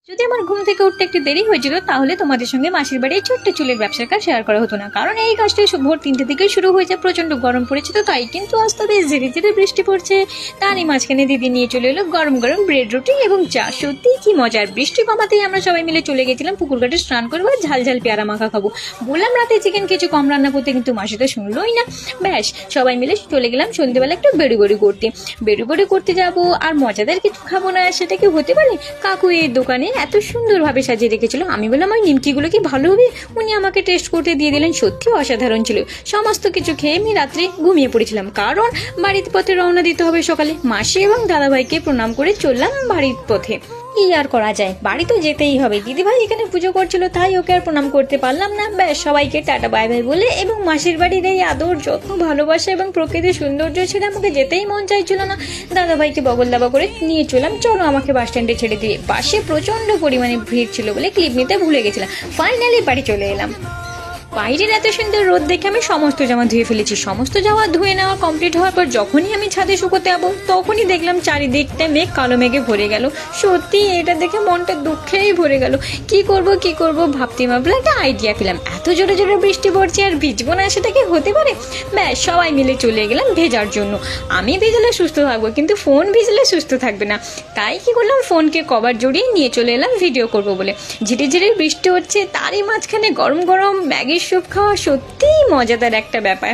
যদি আমার ঘুম থেকে উঠতে একটু দেরি হয়ে যেত তাহলে তোমাদের সঙ্গে মাসির বাড়ির ছোট্ট চুলের ব্যবসার কাজ শেয়ার করা হতো না, কারণ এই কাজটা ভোর 3টে থেকে শুরু হয়ে যায়। প্রচন্ড গরম পড়েছে তো তাই, কিন্তু আস্তে বেশ ধীরে ধীরে বৃষ্টি পড়ছে। তারই মাঝখানে দিদি নিয়ে চলে এলো গরম গরম ব্রেড রুটি এবং চা। সত্যি কি মজার! বৃষ্টি কমাতেই আমরা সবাই মিলে চলে গেছিলাম পুকুর ঘাটে স্নান করবো, ঝাল ঝাল পেয়ারা মাখা খাবো। বললাম রাতে চিকেন কিছু কম রান্না করতে, কিন্তু মাসি তো শুনলোই না। ব্যাস সবাই মিলে চলে গেলাম সন্ধ্যেবেলা একটু বেড়ু করতে যাবো আর মজাদার কিছু খাবো না, সেটা কি হতে পারে? কাকু এই দোকানে এত সুন্দরভাবে সাজিয়ে রেখেছিল। আমি বললাম ওই নিমকিগুলো কি ভালো হবে? উনি আমাকে টেস্ট করতে দিয়ে দিলেন, সত্যি অসাধারণ ছিল। সমস্ত কিছু খেয়ে আমি রাত্রে ঘুমিয়ে পড়েছিলাম, কারণ বাড়ির পথে রওনা দিতে হবে সকালে। মাসি এবং দাদাভাইকে প্রণাম করে চললাম বাড়ির পথে। কি আর করা যায়, বাড়ি তো যেতেই হবে। দিদিভাই এখানে পুজো করছিল তাই ওকে আর প্রণাম করতে পারলাম না। ব্যাস সবাইকে টাটা বাই বাই বলে এবং মাসির বাড়ির এই আদর যত্ন ভালোবাসা এবং প্রকৃতির সৌন্দর্য ছেড়ে আমাকে যেতেই মন চাইছিল না। দাদাভাইকে বগল দাবা করে নিয়ে চললাম, চলো আমাকে বাস স্ট্যান্ডে ছেড়ে দিয়ে। বাসে প্রচন্ড পরিমাণে ভিড় ছিল বলে ক্লিপ নিতে ভুলে গেছিলাম। ফাইনালি বাড়ি চলে এলাম। বাইরের এত সুন্দর রোদ দেখে আমি সমস্ত জামা ধুয়ে ফেলেছি। সমস্ত জামা ধুয়ে নেওয়া কমপ্লিট হওয়ার পর যখনই আমি ছাদে শুকোতে যাবো তখনই দেখলাম চারিদিকটা মেঘ, কালো মেঘে ভরে গেল। সত্যি এটা দেখে মনটা দুঃখেই ভরে গেল। কি করব ভাবতে ভাবলে একটা আইডিয়া পেলাম। এত জোরে জোরে বৃষ্টি পড়ছে আর ভিজবো না, সেটা কি হতে পারে? ব্যাস সবাই মিলে চলে গেলাম ভেজার জন্য। আমি ভিজলে সুস্থ থাকবো, কিন্তু ফোন ভিজলে সুস্থ থাকবে না। তাই কি করলাম, ফোনকে কভার জড়িয়ে নিয়ে চলে এলাম ভিডিও করব বলে। ঝিরে ঝিরে বৃষ্টি হচ্ছে, তারই মাঝখানে গরম গরম ম্যাগির স্যুপ খাওয়া সত্যিই মজাদার একটা ব্যাপার।